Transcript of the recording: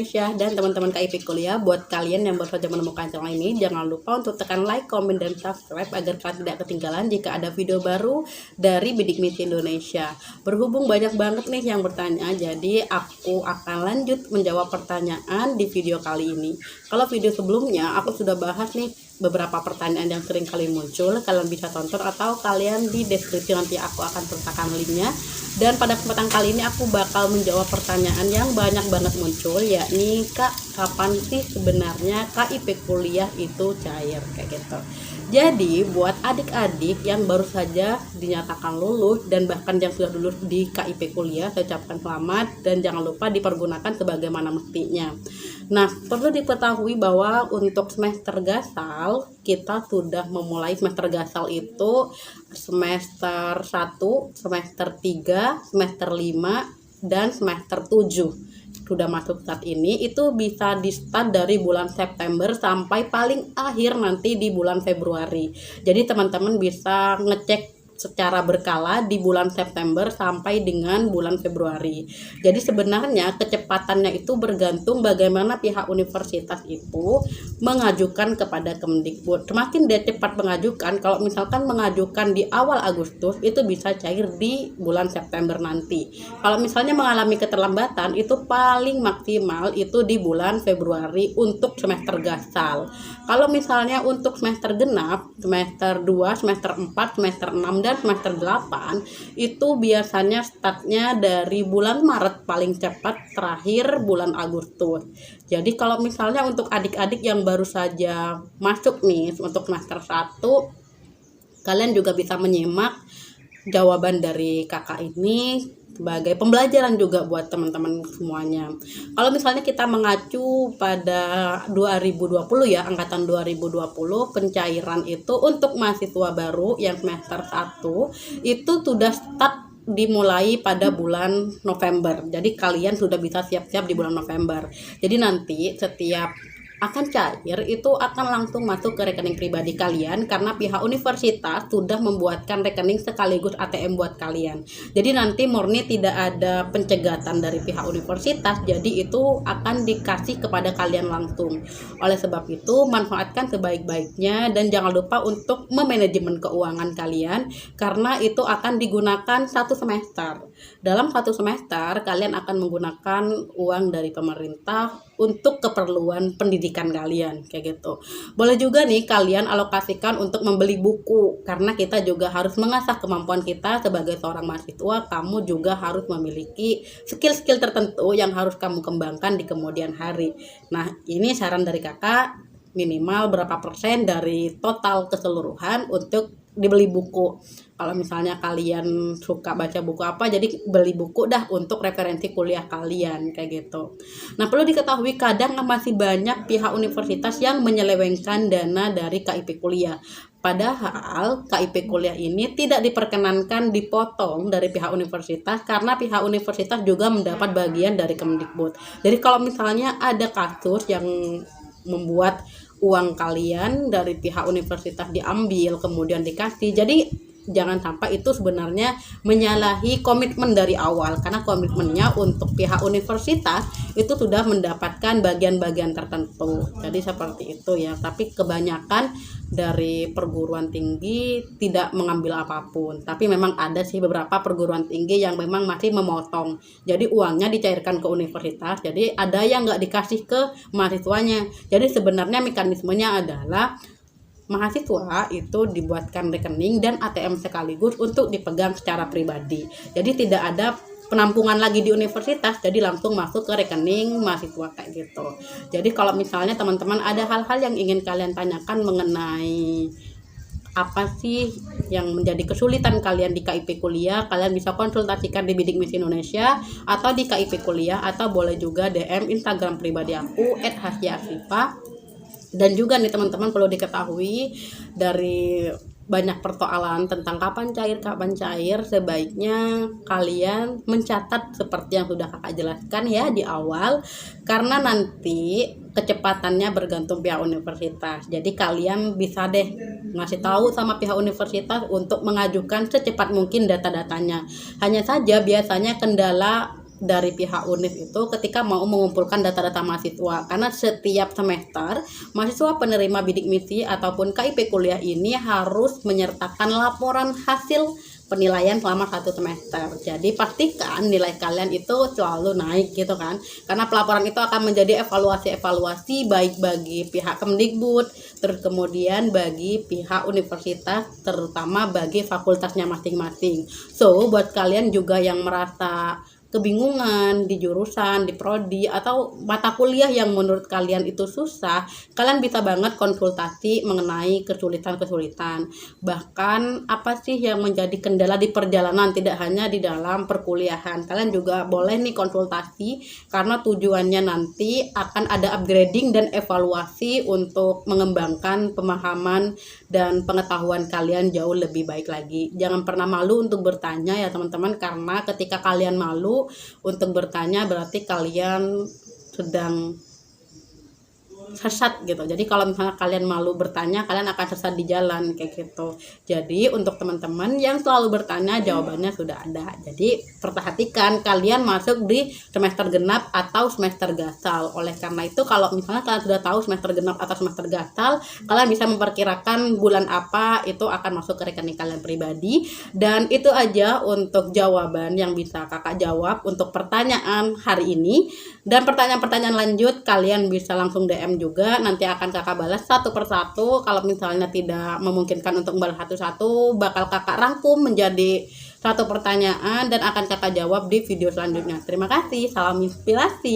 Indonesia dan teman-teman KIP Kuliah. Buat kalian yang baru saja menemukan channel ini, jangan lupa untuk tekan like, komen, dan subscribe agar kalian tidak ketinggalan jika ada video baru dari Bidik Misi Indonesia. Berhubung banyak banget nih yang bertanya, jadi aku akan lanjut menjawab pertanyaan di video kali ini. Kalau video sebelumnya aku sudah bahas nih beberapa pertanyaan yang sering kali muncul, kalian bisa tonton atau kalian di deskripsi nanti aku akan sertakan linknya. Dan pada kesempatan kali ini aku bakal menjawab pertanyaan yang banyak banget muncul, yakni Kak, kapan sih sebenarnya KIP kuliah itu cair, kayak gitu. Jadi buat adik-adik yang baru saja dinyatakan lulus dan bahkan yang sudah lulus di KIP kuliah, saya ucapkan selamat dan jangan lupa dipergunakan sebagaimana mestinya. Nah, perlu diketahui bahwa untuk semester gasal kita sudah memulai semester gasal itu semester 1, semester 3, semester 5, dan semester 7 sudah masuk saat ini. Itu bisa di start dari bulan September sampai paling akhir nanti di bulan Februari. Jadi teman-teman bisa ngecek secara berkala di bulan September sampai dengan bulan Februari. Jadi sebenarnya kecepatannya itu bergantung bagaimana pihak universitas itu mengajukan kepada Kemdikbud. Semakin dia cepat mengajukan, kalau misalkan mengajukan di awal Agustus itu bisa cair di bulan September nanti. Kalau misalnya mengalami keterlambatan itu paling maksimal itu di bulan Februari untuk semester gasal. Kalau misalnya untuk semester genap, semester 2, semester 4, semester 6, dan semester 8 itu biasanya startnya dari bulan Maret paling cepat, terakhir bulan Agustus. Jadi kalau misalnya untuk adik-adik yang baru saja masuk nih untuk semester 1, kalian juga bisa menyimak jawaban dari kakak ini sebagai pembelajaran juga buat teman-teman semuanya. Kalau misalnya kita mengacu pada 2020 ya, angkatan 2020, pencairan itu untuk mahasiswa baru yang semester 1 itu sudah start dimulai pada bulan November. Jadi kalian sudah bisa siap-siap di bulan November. Jadi nanti setiap akan cair itu akan langsung masuk ke rekening pribadi kalian karena pihak universitas sudah membuatkan rekening sekaligus ATM buat kalian. Jadi nanti murni tidak ada pencegatan dari pihak universitas, jadi itu akan dikasih kepada kalian langsung. Oleh sebab itu manfaatkan sebaik-baiknya dan jangan lupa untuk memanajemen keuangan kalian karena itu akan digunakan 1 semester. Dalam 1 semester kalian akan menggunakan uang dari pemerintah untuk keperluan pendidikan kalian, kayak gitu. Boleh juga nih kalian alokasikan untuk membeli buku karena kita juga harus mengasah kemampuan kita sebagai seorang mahasiswa. Kamu juga harus memiliki skill-skill tertentu yang harus kamu kembangkan di kemudian hari. Nah, ini saran dari kakak, minimal berapa persen dari total keseluruhan untuk dibeli buku. Kalau misalnya kalian suka baca buku apa, jadi beli buku dah untuk referensi kuliah kalian, kayak gitu. Nah, perlu diketahui kadang masih banyak pihak universitas yang menyelewengkan dana dari KIP kuliah. Padahal KIP kuliah ini tidak diperkenankan dipotong dari pihak universitas karena pihak universitas juga mendapat bagian dari Kemdikbud. Jadi kalau misalnya ada kasus yang membuat uang kalian dari pihak universitas diambil kemudian dikasih, jadi jangan sampai itu sebenarnya menyalahi komitmen dari awal karena komitmennya untuk pihak universitas itu sudah mendapatkan bagian-bagian tertentu. Jadi seperti itu ya, tapi kebanyakan dari perguruan tinggi tidak mengambil apapun, tapi memang ada sih beberapa perguruan tinggi yang memang masih memotong, jadi uangnya dicairkan ke universitas, jadi ada yang nggak dikasih ke mahasiswanya. Jadi sebenarnya mekanismenya adalah mahasiswa itu dibuatkan rekening dan ATM sekaligus untuk dipegang secara pribadi. Jadi tidak ada penampungan lagi di universitas, jadi langsung masuk ke rekening mahasiswa, kayak gitu. Jadi kalau misalnya teman-teman ada hal-hal yang ingin kalian tanyakan mengenai apa sih yang menjadi kesulitan kalian di KIP kuliah, kalian bisa konsultasikan di Bidik Misi Indonesia atau di KIP kuliah, atau boleh juga DM Instagram pribadi aku @hasyiasyifa. Dan juga nih teman-teman perlu diketahui dari banyak persoalan tentang kapan cair, sebaiknya kalian mencatat seperti yang sudah kakak jelaskan ya di awal, karena nanti kecepatannya bergantung pihak universitas. Jadi kalian bisa deh ngasih tahu sama pihak universitas untuk mengajukan secepat mungkin data-datanya. Hanya saja biasanya kendala dari pihak UNIF itu ketika mau mengumpulkan data-data mahasiswa, karena setiap semester mahasiswa penerima bidik misi ataupun KIP kuliah ini harus menyertakan laporan hasil penilaian selama 1 semester. Jadi pastikan nilai kalian itu selalu naik gitu kan, karena pelaporan itu akan menjadi evaluasi baik bagi pihak Kemdikbud, terus kemudian bagi pihak universitas, terutama bagi fakultasnya masing-masing. So buat kalian juga yang merasa kebingungan di jurusan, di prodi, atau mata kuliah yang menurut kalian itu susah, kalian bisa banget konsultasi mengenai kesulitan-kesulitan. Bahkan apa sih yang menjadi kendala di perjalanan, tidak hanya di dalam perkuliahan. Kalian juga boleh nih konsultasi, karena tujuannya nanti akan ada upgrading dan evaluasi untuk mengembangkan pemahaman dan pengetahuan kalian jauh lebih baik lagi. Jangan pernah malu untuk bertanya ya teman-teman, karena ketika kalian malu untuk bertanya berarti kalian sedang sesat gitu. Jadi kalau misalnya kalian malu bertanya, kalian akan sesat di jalan kayak gitu. Jadi untuk teman-teman yang selalu bertanya, jawabannya sudah ada. Jadi perhatikan kalian masuk di semester genap atau semester gasal. Oleh karena itu kalau misalnya kalian sudah tahu semester genap atau semester gasal, kalian bisa memperkirakan bulan apa itu akan masuk ke rekening kalian pribadi. Dan itu aja untuk jawaban yang bisa kakak jawab untuk pertanyaan hari ini. Dan pertanyaan-pertanyaan lanjut kalian bisa langsung DM juga, nanti akan kakak balas satu persatu. Kalau misalnya tidak memungkinkan untuk membalas satu-satu, bakal kakak rangkum menjadi satu pertanyaan dan akan kakak jawab di video selanjutnya. Terima kasih, salam inspirasi.